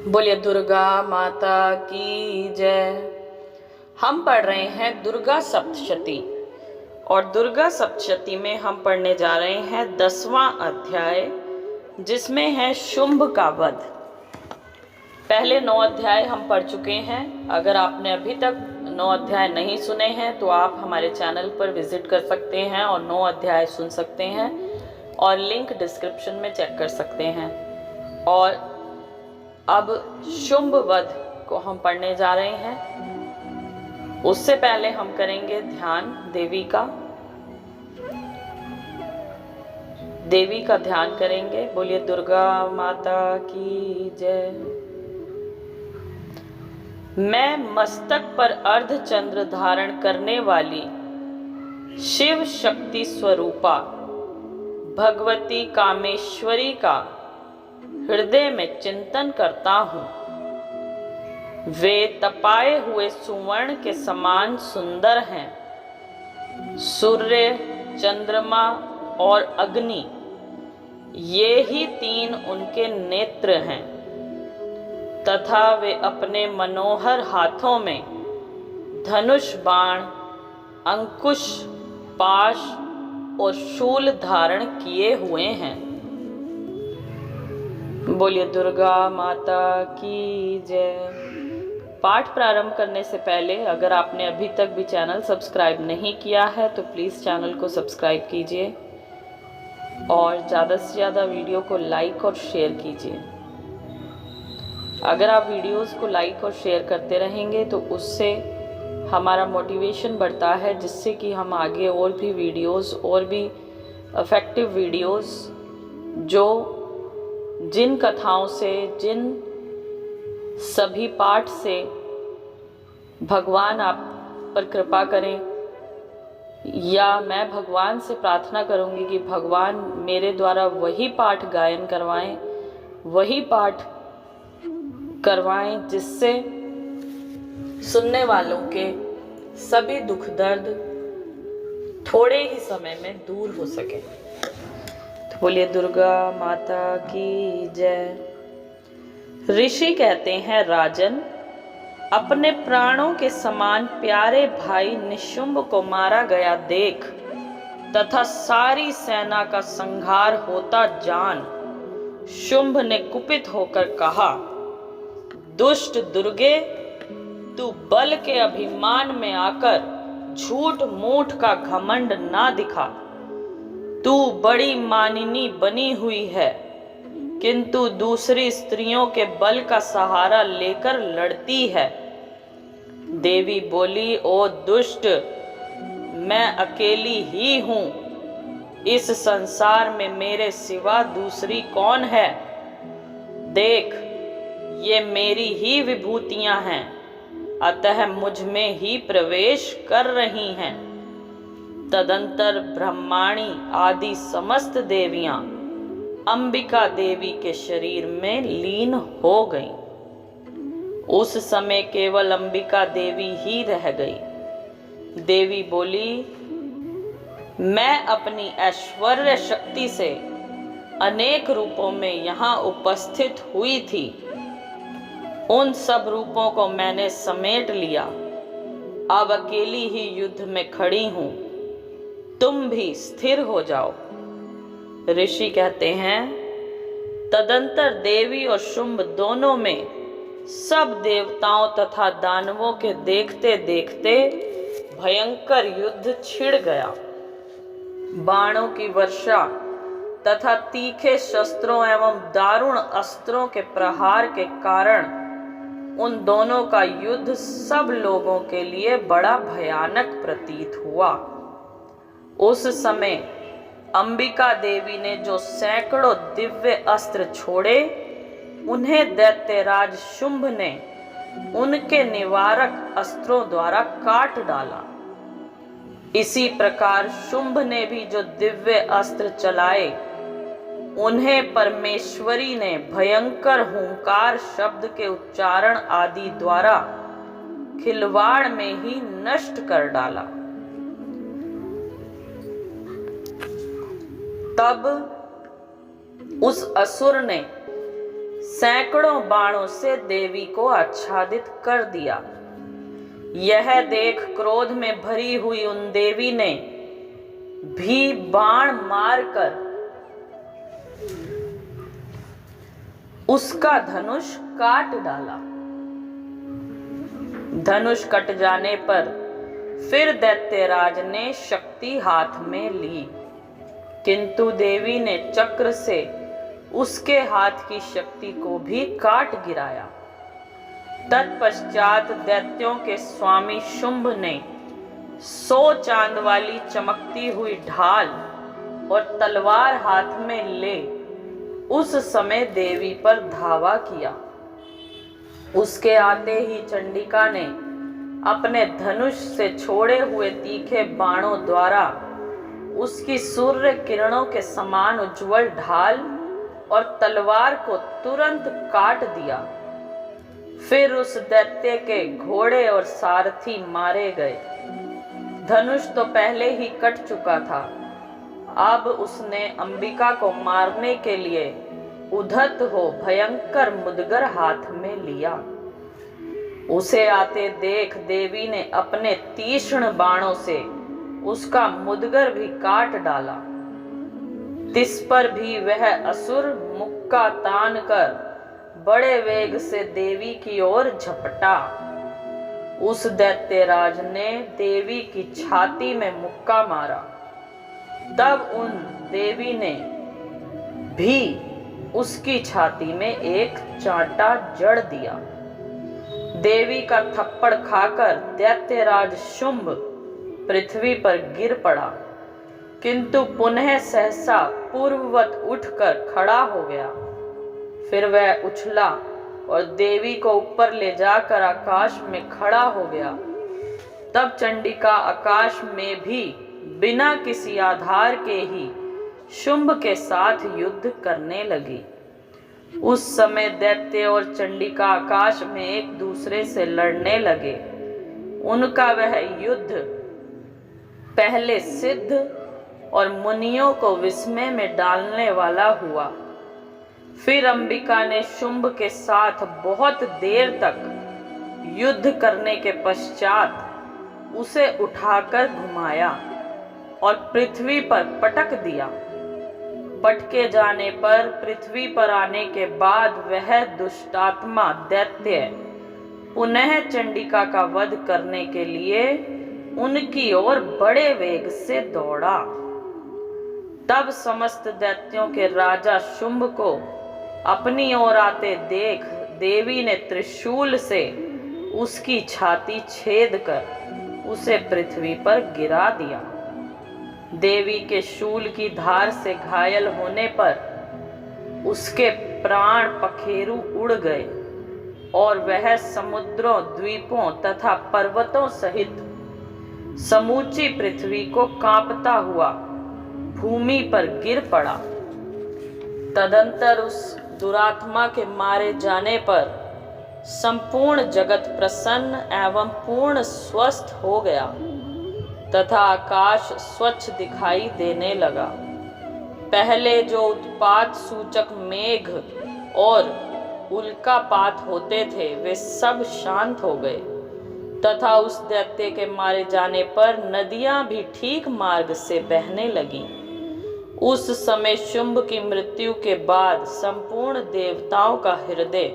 बोलिए दुर्गा माता की जय। हम पढ़ रहे हैं दुर्गा सप्तशती और दुर्गा सप्तशती में हम पढ़ने जा रहे हैं 10वां अध्याय, जिसमें है शुंभ का वध। पहले 9 अध्याय हम पढ़ चुके हैं। अगर आपने अभी तक 9 अध्याय नहीं सुने हैं तो आप हमारे चैनल पर विजिट कर सकते हैं और 9 अध्याय सुन सकते हैं और लिंक डिस्क्रिप्शन में चेक कर सकते हैं। और अब शुंभ वध को हम पढ़ने जा रहे हैं। उससे पहले हम करेंगे ध्यान देवी का ध्यान करेंगे। बोलिए दुर्गा माता की जय। मैं मस्तक पर अर्धचंद्र धारण करने वाली शिव शक्ति स्वरूपा भगवती कामेश्वरी का हृदय में चिंतन करता हूँ। वे तपाए हुए सुवर्ण के समान सुंदर हैं। सूर्य, चंद्रमा और अग्नि, ये ही 3 उनके नेत्र हैं तथा वे अपने मनोहर हाथों में धनुष, बाण, अंकुश, पाश और शूल धारण किए हुए हैं। बोलिए दुर्गा माता की जय। पाठ प्रारंभ करने से पहले अगर आपने अभी तक भी चैनल सब्सक्राइब नहीं किया है तो प्लीज़ चैनल को सब्सक्राइब कीजिए और ज़्यादा से ज़्यादा वीडियो को लाइक और शेयर कीजिए। अगर आप वीडियोस को लाइक और शेयर करते रहेंगे तो उससे हमारा मोटिवेशन बढ़ता है, जिससे कि हम आगे और भी वीडियोस और भी इफ़ेक्टिव वीडियोस जिन कथाओं से, जिन सभी पाठ से भगवान आप पर कृपा करें, या मैं भगवान से प्रार्थना करूंगी कि भगवान मेरे द्वारा वही पाठ गायन करवाएं, वही पाठ करवाएं जिससे सुनने वालों के सभी दुख दर्द थोड़े ही समय में दूर हो सके। तो बोलिए दुर्गा माता की जय। ऋषि कहते हैं, राजन, अपने प्राणों के समान प्यारे भाई निशुंभ को मारा गया देख तथा सारी सेना का संहार होता जान शुंभ ने कुपित होकर कहा, दुष्ट दुर्गे, तू बल के अभिमान में आकर झूठ मूठ का घमंड ना दिखा। तू बड़ी मानिनी बनी हुई है, किंतु दूसरी स्त्रियों के बल का सहारा लेकर लड़ती है। देवी बोली, ओ दुष्ट, मैं अकेली ही हूं। इस संसार में मेरे सिवा दूसरी कौन है? देख, ये मेरी ही विभूतियां हैं, अतः मुझ में ही प्रवेश कर रही हैं। तदंतर ब्रह्माणी आदि समस्त देवियां अंबिका देवी के शरीर में लीन हो गईं। उस समय केवल अंबिका देवी ही रह गई। देवी बोली, मैं अपनी ऐश्वर्य शक्ति से अनेक रूपों में यहाँ उपस्थित हुई थी। उन सब रूपों को मैंने समेट लिया। अब अकेली ही युद्ध में खड़ी हूँ। तुम भी स्थिर हो जाओ। ऋषि कहते हैं, तदंतर देवी और शुंभ दोनों में सब देवताओं तथा दानवों के देखते देखते भयंकर युद्ध छिड़ गया। बाणों की वर्षा तथा तीखे शस्त्रों एवं दारुण अस्त्रों के प्रहार के कारण उन दोनों का युद्ध सब लोगों के लिए बड़ा भयानक प्रतीत हुआ। उस समय अंबिका देवी ने जो सैकड़ों दिव्य अस्त्र छोड़े, उन्हें दैत्यराज शुंभ ने उनके निवारक अस्त्रों द्वारा काट डाला। इसी प्रकार शुंभ ने भी जो दिव्य अस्त्र चलाए, उन्हें परमेश्वरी ने भयंकर हुंकार शब्द के उच्चारण आदि द्वारा खिलवाड़ में ही नष्ट कर डाला। तब उस असुर ने सैकड़ों बाणों से देवी को आच्छादित कर दिया। यह देख क्रोध में भरी हुई उन देवी ने भी बाण मारकर उसका धनुष काट डाला। धनुष कट जाने पर फिर दैत्यराज ने शक्ति हाथ में ली, किंतु देवी ने चक्र से उसके हाथ की शक्ति को भी काट गिराया। तत्पश्चात दैत्यों के स्वामी शुंभ ने 100 चांद वाली चमकती हुई ढाल और तलवार हाथ में ले उस समय देवी पर धावा किया। उसके आते ही चंडिका ने अपने धनुष से छोड़े हुए तीखे बाणों द्वारा उसकी सूर्य किरणों के समान उज्जवल ढाल और तलवार को तुरंत काट दिया। फिर उस दैत्य के घोड़े और सारथी मारे गए। धनुष तो पहले ही कट चुका था, अब उसने अंबिका को मारने के लिए उद्धत हो भयंकर मुदगर हाथ में लिया। उसे आते देख देवी ने अपने तीक्ष्ण बाणों से उसका मुदगर भी काट डाला। तिस पर भी वह असुर मुक्का तान कर बड़े वेग से देवी की ओर झपटा। उस दैत्यराज ने देवी की छाती में मुक्का मारा। तब उन देवी ने भी उसकी छाती में एक चांटा जड़ दिया। देवी का थप्पड़ खाकर दैत्यराज शुंभ पृथ्वी पर गिर पड़ा, किंतु पुनः सहसा पूर्ववत उठकर खड़ा हो गया। फिर वह उछला और देवी को ऊपर ले जाकर आकाश में खड़ा हो गया। तब चंडिका आकाश में भी बिना किसी आधार के ही शुंभ के साथ युद्ध करने लगी। उस समय दैत्य और चंडिका आकाश में एक दूसरे से लड़ने लगे। उनका वह युद्ध पहले सिद्ध और मुनियों को विस्मय में डालने वाला हुआ। फिर अंबिका ने शुंभ के साथ बहुत देर तक युद्ध करने के पश्चात उसे उठाकर घुमाया और पृथ्वी पर पटक दिया। पटके जाने पर पृथ्वी पर आने के बाद वह दुष्टात्मा दैत्य पुनः चंडिका का वध करने के लिए उनकी ओर बड़े वेग से दौड़ा। तब समस्त दैत्यों के राजा शुंभ को अपनी ओर आते देख देवी ने त्रिशूल से उसकी छाती छेद कर उसे पृथ्वी पर गिरा दिया। देवी के शूल की धार से घायल होने पर उसके प्राण पखेरु उड़ गए और वह समुद्रों, द्वीपों तथा पर्वतों सहित समूची पृथ्वी को कांपता हुआ भूमि पर गिर पड़ा। तदंतर उस दुरात्मा के मारे जाने पर संपूर्ण जगत प्रसन्न एवं पूर्ण स्वस्थ हो गया तथा आकाश स्वच्छ दिखाई देने लगा। पहले जो उत्पात सूचक मेघ और उल्कापात होते थे वे सब शांत हो गए तथा उस दैत्य के मारे जाने पर नदियां भी ठीक मार्ग से बहने लगीं। उस समय शुंभ की मृत्यु के बाद संपूर्ण देवताओं का हृदय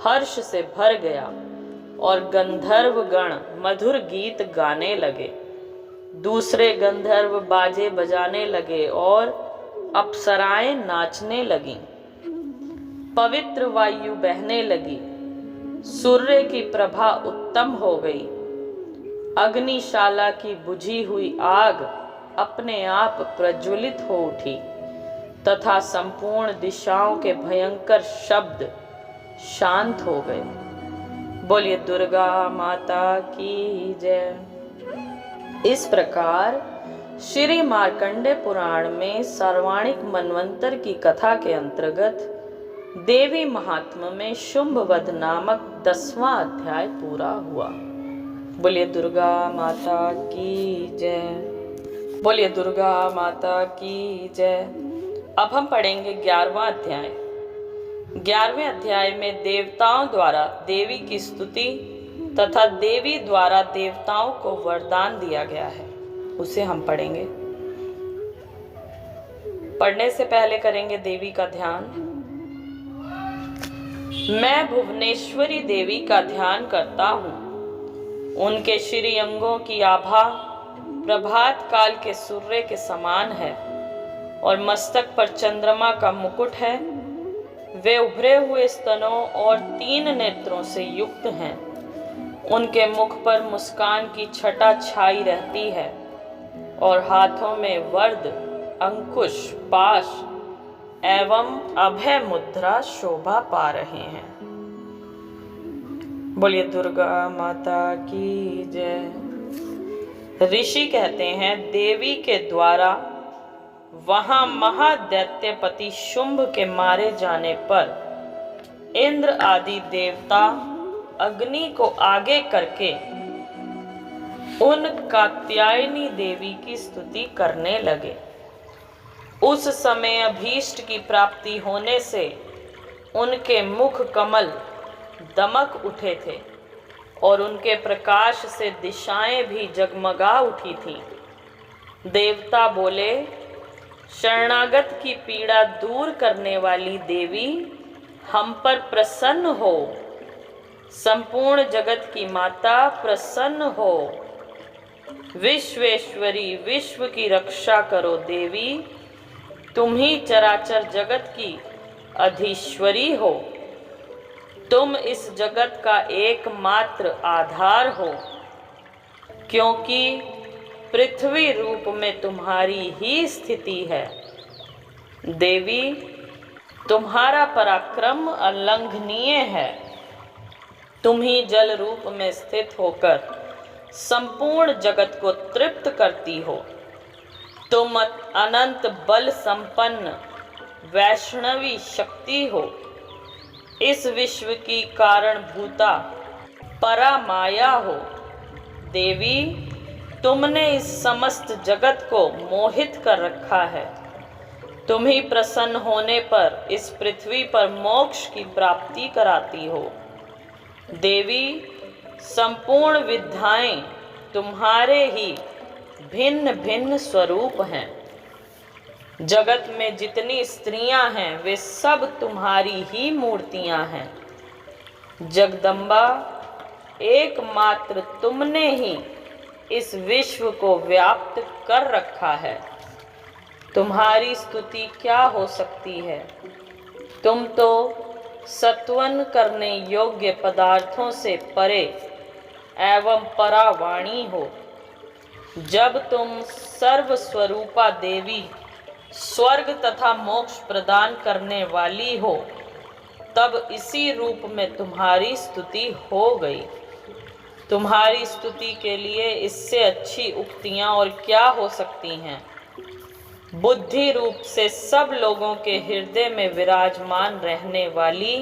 हर्ष से भर गया और गंधर्व गण मधुर गीत गाने लगे। दूसरे गंधर्व बाजे बजाने लगे और अप्सराएं नाचने लगीं। पवित्र वायु बहने लगी। सूर्य की प्रभा उत्तम हो गई। अग्निशाला की बुझी हुई आग अपने आप प्रज्वलित हो उठी तथा संपूर्ण दिशाओं के भयंकर शब्द शांत हो गए। बोलिए दुर्गा माता की जय। इस प्रकार श्री मार्कंडेय पुराण में सर्वाणिक मनवंतर की कथा के अंतर्गत देवी महात्म्य में शुंभ वध नामक 10वां अध्याय पूरा हुआ। बोलिए दुर्गा माता की जय। बोलिए दुर्गा माता की जय। अब हम पढ़ेंगे 11वां अध्याय। 11वें अध्याय में देवताओं द्वारा देवी की स्तुति तथा देवी द्वारा देवताओं को वरदान दिया गया है, उसे हम पढ़ेंगे। पढ़ने से पहले करेंगे देवी का ध्यान। मैं भुवनेश्वरी देवी का ध्यान करता हूँ। उनके श्री अंगों की आभा प्रभात काल के सूर्य के समान है और मस्तक पर चंद्रमा का मुकुट है। वे उभरे हुए स्तनों और 3 नेत्रों से युक्त हैं। उनके मुख पर मुस्कान की छटा छाई रहती है और हाथों में वर्द, अंकुश, पाश एवं अभय मुद्रा शोभा पा रहे हैं। बोलिए दुर्गा माता की जय। ऋषि कहते हैं देवी के द्वारा वहां महादैत्यपति शुंभ के मारे जाने पर इंद्र आदि देवता अग्नि को आगे करके उन कात्यायनी देवी की स्तुति करने लगे। उस समय अभीष्ट की प्राप्ति होने से उनके मुख कमल दमक उठे थे और उनके प्रकाश से दिशाएं भी जगमगा उठी थीं। देवता बोले, शरणागत की पीड़ा दूर करने वाली देवी हम पर प्रसन्न हो। संपूर्ण जगत की माता प्रसन्न हो। विश्वेश्वरी, विश्व की रक्षा करो देवी, तुम ही चराचर जगत की अधीश्वरी हो। तुम इस जगत का एकमात्र आधार हो, क्योंकि पृथ्वी रूप में तुम्हारी ही स्थिति है। देवी, तुम्हारा पराक्रम अलंघनीय है। तुम ही जल रूप में स्थित होकर संपूर्ण जगत को तृप्त करती हो। तुम अनंत बल संपन्न वैष्णवी शक्ति हो। इस विश्व की कारणभूता परामाया हो। देवी, तुमने इस समस्त जगत को मोहित कर रखा है। तुम ही प्रसन्न होने पर इस पृथ्वी पर मोक्ष की प्राप्ति कराती हो। देवी, संपूर्ण विद्याएं तुम्हारे ही भिन्न भिन्न स्वरूप हैं। जगत में जितनी स्त्रियां हैं वे सब तुम्हारी ही मूर्तियां हैं। जगदम्बा, एकमात्र तुमने ही इस विश्व को व्याप्त कर रखा है। तुम्हारी स्तुति क्या हो सकती है? तुम तो सत्वन करने योग्य पदार्थों से परे एवं परावाणी हो। जब तुम सर्वस्वरूपा देवी स्वर्ग तथा मोक्ष प्रदान करने वाली हो, तब इसी रूप में तुम्हारी स्तुति हो गई। तुम्हारी स्तुति के लिए इससे अच्छी उक्तियां और क्या हो सकती हैं? बुद्धि रूप से सब लोगों के हृदय में विराजमान रहने वाली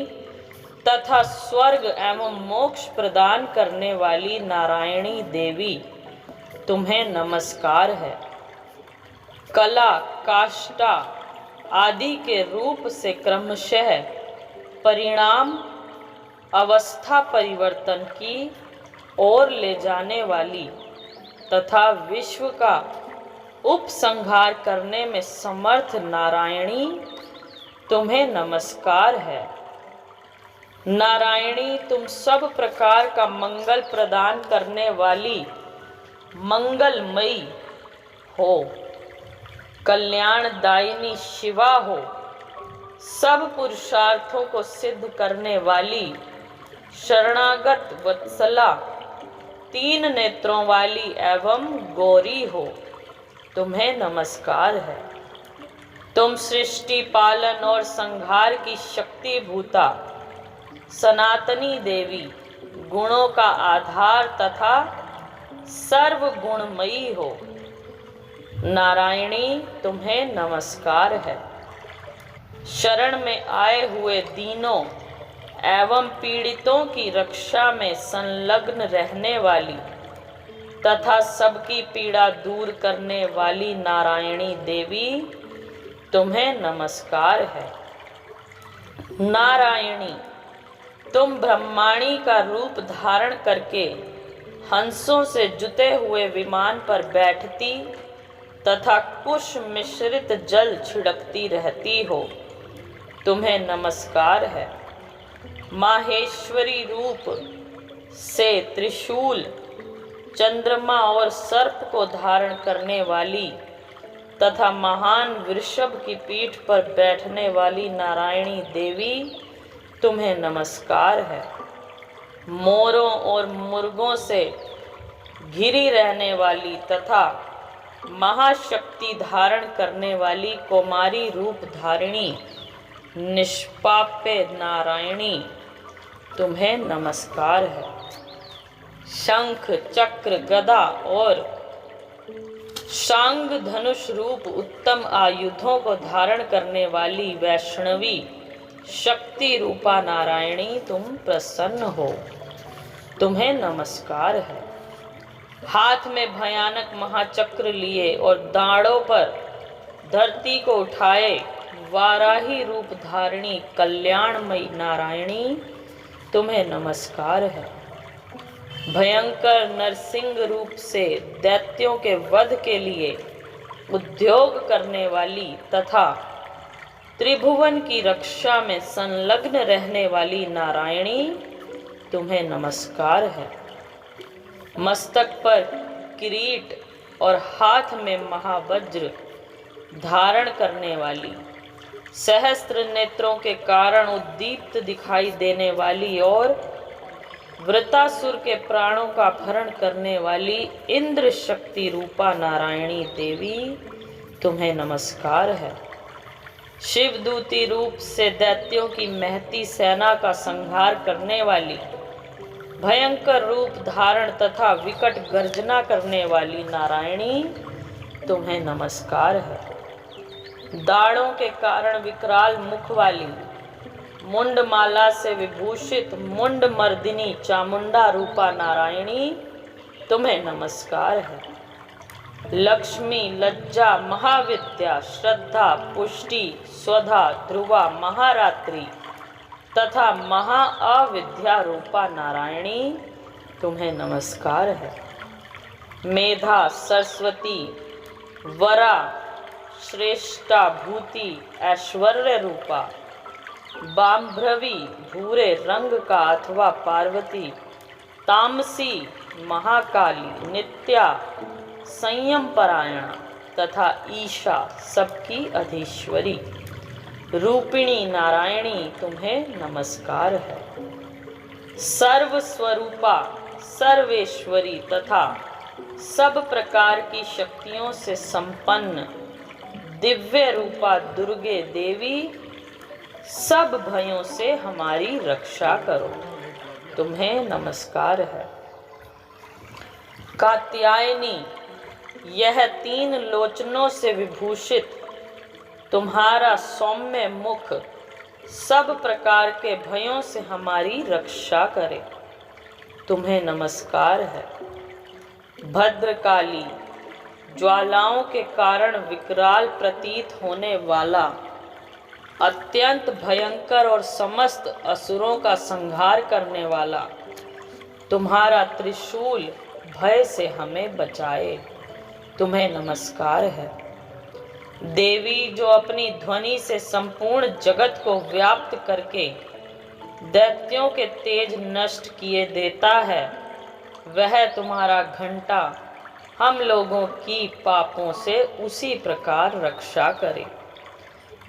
तथा स्वर्ग एवं मोक्ष प्रदान करने वाली नारायणी देवी, तुम्हें नमस्कार है। कला, काष्ठा आदि के रूप से क्रमशः परिणाम अवस्था परिवर्तन की ओर ले जाने वाली तथा विश्व का उपसंहार करने में समर्थ नारायणी, तुम्हें नमस्कार है। नारायणी, तुम सब प्रकार का मंगल प्रदान करने वाली मंगलमयी हो। कल्याणदायिनी शिवा हो। सब पुरुषार्थों को सिद्ध करने वाली शरणागत वत्सला, 3 नेत्रों वाली एवं गौरी हो, तुम्हें नमस्कार है। तुम सृष्टि पालन और संहार की शक्ति भूता सनातनी देवी, गुणों का आधार तथा सर्व गुणमयी हो। नारायणी, तुम्हें नमस्कार है। शरण में आए हुए दीनों एवं पीड़ितों की रक्षा में संलग्न रहने वाली तथा सबकी पीड़ा दूर करने वाली नारायणी देवी, तुम्हें नमस्कार है। नारायणी, तुम ब्रह्माणी का रूप धारण करके हंसों से जुते हुए विमान पर बैठती तथा कुश मिश्रित जल छिड़कती रहती हो, तुम्हें नमस्कार है। माहेश्वरी रूप से त्रिशूल, चंद्रमा और सर्प को धारण करने वाली तथा महान वृषभ की पीठ पर बैठने वाली नारायणी देवी, तुम्हें नमस्कार है। मोरों और मुर्गों से घिरी रहने वाली तथा महाशक्ति धारण करने वाली कुमारी रूप धारिणी निष्पाप्य नारायणी, तुम्हें नमस्कार है। शंख, चक्र, गदा और शांग धनुष रूप उत्तम आयुधों को धारण करने वाली वैष्णवी शक्ति रूपा नारायणी, तुम प्रसन्न हो, तुम्हें नमस्कार है। हाथ में भयानक महाचक्र लिए और दाढ़ों पर धरती को उठाए वाराही रूप धारिणी कल्याणमयी नारायणी, तुम्हें नमस्कार है। भयंकर नरसिंह रूप से दैत्यों के वध के लिए उद्योग करने वाली तथा त्रिभुवन की रक्षा में संलग्न रहने वाली नारायणी, तुम्हें नमस्कार है। मस्तक पर किरीट और हाथ में महावज्र धारण करने वाली, सहस्त्र नेत्रों के कारण उद्दीप्त दिखाई देने वाली और वृतासुर के प्राणों का अपहरण करने वाली इंद्र शक्ति रूपा नारायणी देवी, तुम्हें नमस्कार है। शिवदूती रूप से दैत्यों की महती सेना का संहार करने वाली, भयंकर रूप धारण तथा विकट गर्जना करने वाली नारायणी, तुम्हें नमस्कार है। दाढ़ों के कारण विकराल मुख वाली, मुंडमाला से विभूषित मुंड मर्दिनी चामुंडा रूपा नारायणी, तुम्हें नमस्कार है। लक्ष्मी, लज्जा, महाविद्या, श्रद्धा, पुष्टि, स्वधा, ध्रुवा, महारात्रि तथा महाअविद्या रूपा नारायणी, तुम्हें नमस्कार है। मेधा, सरस्वती, वरा, श्रेष्ठा, भूति, ऐश्वर्य रूपा, बाम्भ्रवी, भूरे रंग का अथवा पार्वती, तामसी, महाकाली, नित्या, संयम परायणा तथा ईशा, सबकी अधीश्वरी रूपिणी नारायणी, तुम्हें नमस्कार है। सर्व स्वरूपा, सर्वेश्वरी तथा सब प्रकार की शक्तियों से संपन्न दिव्य रूपा दुर्गे देवी, सब भयों से हमारी रक्षा करो, तुम्हें नमस्कार है। कात्यायनी, यह 3 लोचनों से विभूषित तुम्हारा सौम्य मुख सब प्रकार के भयों से हमारी रक्षा करे, तुम्हें नमस्कार है। भद्रकाली, ज्वालाओं के कारण विकराल प्रतीत होने वाला, अत्यंत भयंकर और समस्त असुरों का संहार करने वाला तुम्हारा त्रिशूल भय से हमें बचाए, तुम्हें नमस्कार है। देवी, जो अपनी ध्वनि से संपूर्ण जगत को व्याप्त करके दैत्यों के तेज नष्ट किए देता है, वह तुम्हारा घंटा हम लोगों की पापों से उसी प्रकार रक्षा करे,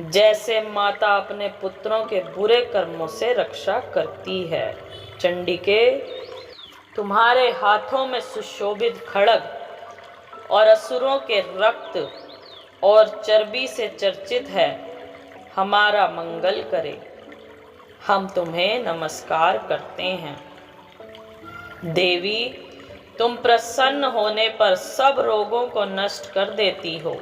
जैसे माता अपने पुत्रों के बुरे कर्मों से रक्षा करती है। चंडिके, तुम्हारे हाथों में सुशोभित खड्ग और असुरों के रक्त और चर्बी से चर्चित है, हमारा मंगल करे, हम तुम्हें नमस्कार करते हैं। देवी, तुम प्रसन्न होने पर सब रोगों को नष्ट कर देती हो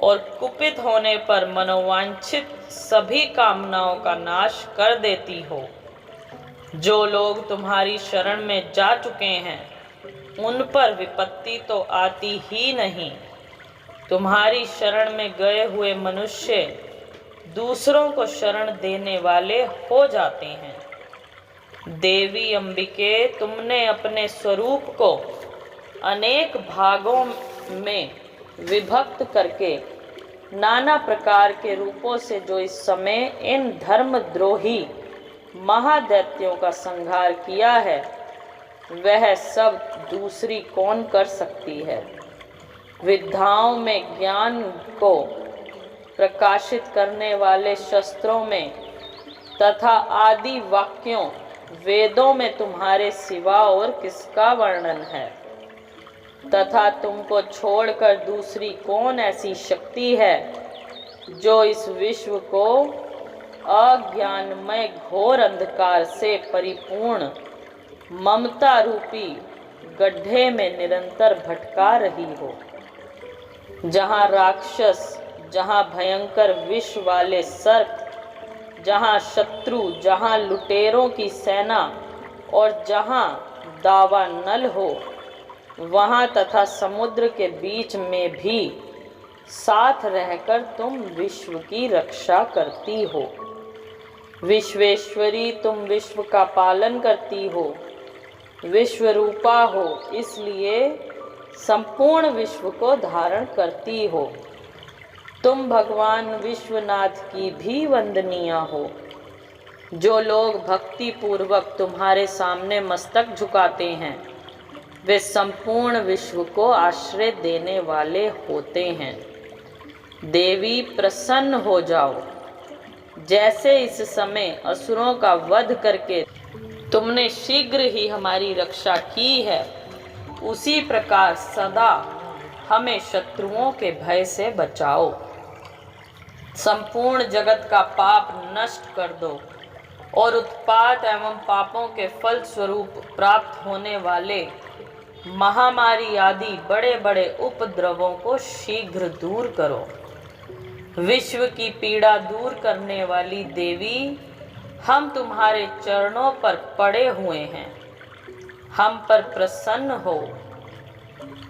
और कुपित होने पर मनोवांछित सभी कामनाओं का नाश कर देती हो। जो लोग तुम्हारी शरण में जा चुके हैं, उन पर विपत्ति तो आती ही नहीं। तुम्हारी शरण में गए हुए मनुष्य दूसरों को शरण देने वाले हो जाते हैं। देवी अंबिके, तुमने अपने स्वरूप को अनेक भागों में विभक्त करके नाना प्रकार के रूपों से जो इस समय इन धर्मद्रोही महादैत्यों का संहार किया है, वह सब दूसरी कौन कर सकती है। विद्याओं में ज्ञान को प्रकाशित करने वाले शस्त्रों में तथा आदि वाक्यों वेदों में तुम्हारे सिवा और किसका वर्णन है, तथा तुमको छोड़कर दूसरी कौन ऐसी शक्ति है जो इस विश्व को अज्ञानमय घोर अंधकार से परिपूर्ण ममता रूपी गड्ढे में निरंतर भटका रही हो। जहाँ राक्षस, जहाँ भयंकर विष वाले सर्प, जहाँ शत्रु, जहाँ लुटेरों की सेना और जहाँ दावानल हो, वहाँ तथा समुद्र के बीच में भी साथ रहकर तुम विश्व की रक्षा करती हो। विश्वेश्वरी, तुम विश्व का पालन करती हो, विश्व रूपा हो, इसलिए संपूर्ण विश्व को धारण करती हो। तुम भगवान विश्वनाथ की भी वंदनीय हो। जो लोग भक्ति पूर्वक तुम्हारे सामने मस्तक झुकाते हैं, वे संपूर्ण विश्व को आश्रय देने वाले होते हैं। देवी, प्रसन्न हो जाओ। जैसे इस समय असुरों का वध करके तुमने शीघ्र ही हमारी रक्षा की है, उसी प्रकार सदा हमें शत्रुओं के भय से बचाओ। संपूर्ण जगत का पाप नष्ट कर दो और उत्पात एवं पापों के फल स्वरूप प्राप्त होने वाले महामारी आदि बड़े बड़े उपद्रवों को शीघ्र दूर करो। विश्व की पीड़ा दूर करने वाली देवी, हम तुम्हारे चरणों पर पड़े हुए हैं, हम पर प्रसन्न हो।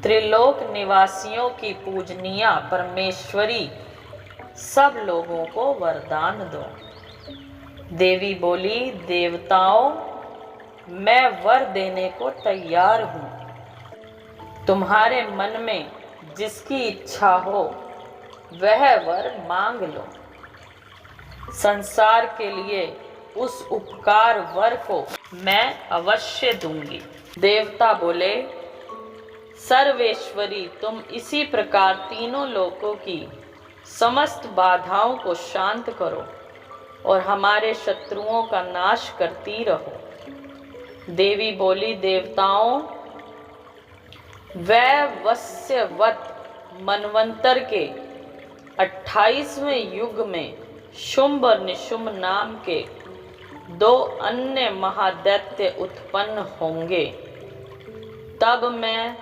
त्रिलोक निवासियों की पूजनीय परमेश्वरी, सब लोगों को वरदान दो। देवी बोली, देवताओं, मैं वर देने को तैयार हूँ। तुम्हारे मन में जिसकी इच्छा हो वह वर मांग लो। संसार के लिए उस उपकार वर को मैं अवश्य दूंगी। देवता बोले, सर्वेश्वरी, तुम इसी प्रकार तीनों लोकों की समस्त बाधाओं को शांत करो और हमारे शत्रुओं का नाश करती रहो। देवी बोली, देवताओं, वैवस्वत मनवंतर के 28वें युग में शुंभ और निशुंभ नाम के 2 अन्य महादैत्य उत्पन्न होंगे। तब मैं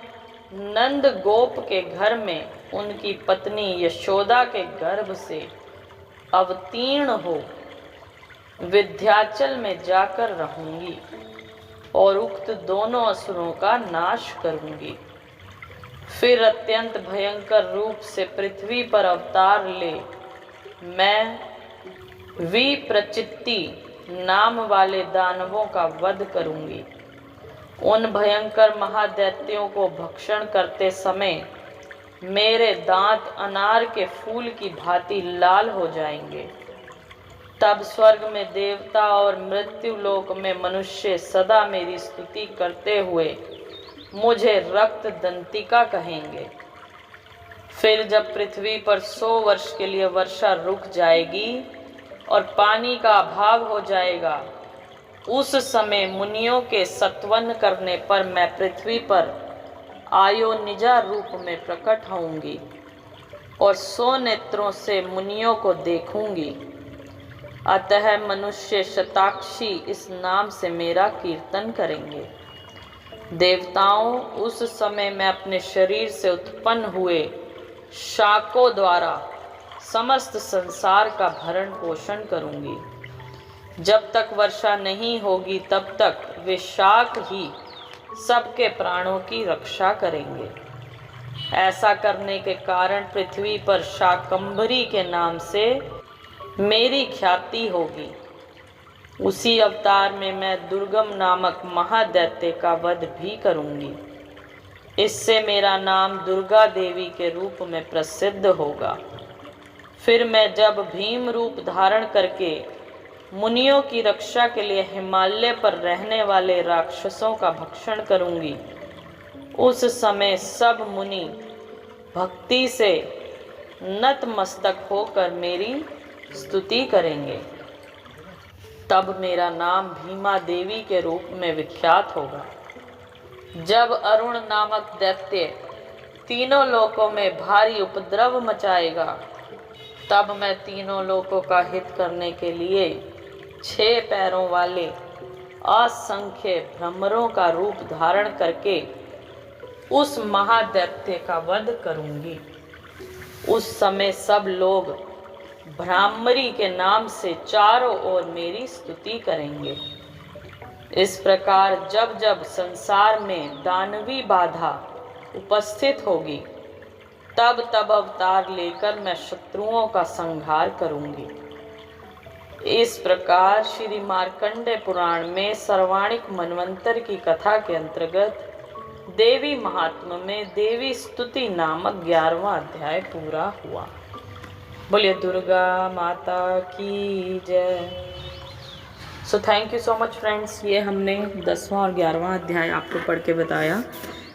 नंद गोप के घर में उनकी पत्नी यशोदा के गर्भ से अवतीर्ण हो विंध्याचल में जाकर रहूंगी और उक्त दोनों असुरों का नाश करूंगी। फिर अत्यंत भयंकर रूप से पृथ्वी पर अवतार ले मैं विप्रचित्ति नाम वाले दानवों का वध करूंगी। उन भयंकर महादैत्यों को भक्षण करते समय मेरे दांत अनार के फूल की भांति लाल हो जाएंगे। तब स्वर्ग में देवता और मृत्यु लोक में मनुष्य सदा मेरी स्तुति करते हुए मुझे रक्त दंतिका कहेंगे। फिर जब पृथ्वी पर 100 वर्ष के लिए वर्षा रुक जाएगी और पानी का अभाव हो जाएगा, उस समय मुनियों के सत्वन करने पर मैं पृथ्वी पर आयोनिजा रूप में प्रकट होऊंगी और 100 नेत्रों से मुनियों को देखूंगी। अतः मनुष्य शताक्षी इस नाम से मेरा कीर्तन करेंगे। देवताओं, उस समय मैं अपने शरीर से उत्पन्न हुए शाकों द्वारा समस्त संसार का भरण पोषण करूंगी। जब तक वर्षा नहीं होगी तब तक वे शाक ही सबके प्राणों की रक्षा करेंगे। ऐसा करने के कारण पृथ्वी पर शाकंभरी के नाम से मेरी ख्याति होगी। उसी अवतार में मैं दुर्गम नामक महादैत्य का वध भी करूंगी। इससे मेरा नाम दुर्गा देवी के रूप में प्रसिद्ध होगा। फिर मैं जब भीम रूप धारण करके मुनियों की रक्षा के लिए हिमालय पर रहने वाले राक्षसों का भक्षण करूंगी, उस समय सब मुनि भक्ति से नतमस्तक होकर मेरी स्तुति करेंगे। तब मेरा नाम भीमा देवी के रूप में विख्यात होगा। जब अरुण नामक दैत्य तीनों लोकों में भारी उपद्रव मचाएगा, तब मैं तीनों लोकों का हित करने के लिए 6 पैरों वाले असंख्य भ्रमरों का रूप धारण करके उस महादैत्य का वध करूंगी। उस समय सब लोग भ्रामरी के नाम से चारों ओर मेरी स्तुति करेंगे। इस प्रकार जब जब संसार में दानवी बाधा उपस्थित होगी, तब तब अवतार लेकर मैं शत्रुओं का संहार करूंगी। इस प्रकार श्री मार्कंडेय पुराण में सर्वाणिक मनवंतर की कथा के अंतर्गत देवी महात्म्य में देवी स्तुति नामक 11वां अध्याय पूरा हुआ। बोलिए दुर्गा माता की जय। So thank you so much friends. ये हमने 10वां और 11वां अध्याय आपको पढ़ के बताया।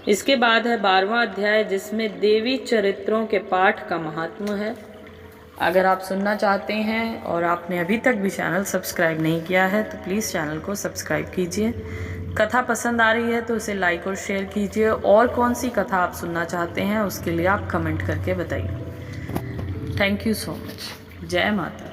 इसके बाद है 12वां अध्याय, जिसमें देवी चरित्रों के पाठ का महात्म्य है। अगर आप सुनना चाहते हैं और आपने अभी तक भी चैनल सब्सक्राइब नहीं किया है तो प्लीज़ चैनल को सब्सक्राइब कीजिए। कथा पसंद आ रही है तो उसे लाइक और शेयर कीजिए। और कौन सी कथा आप सुनना चाहते हैं उसके लिए आप कमेंट करके बताइए। Thank you so much. जय माता।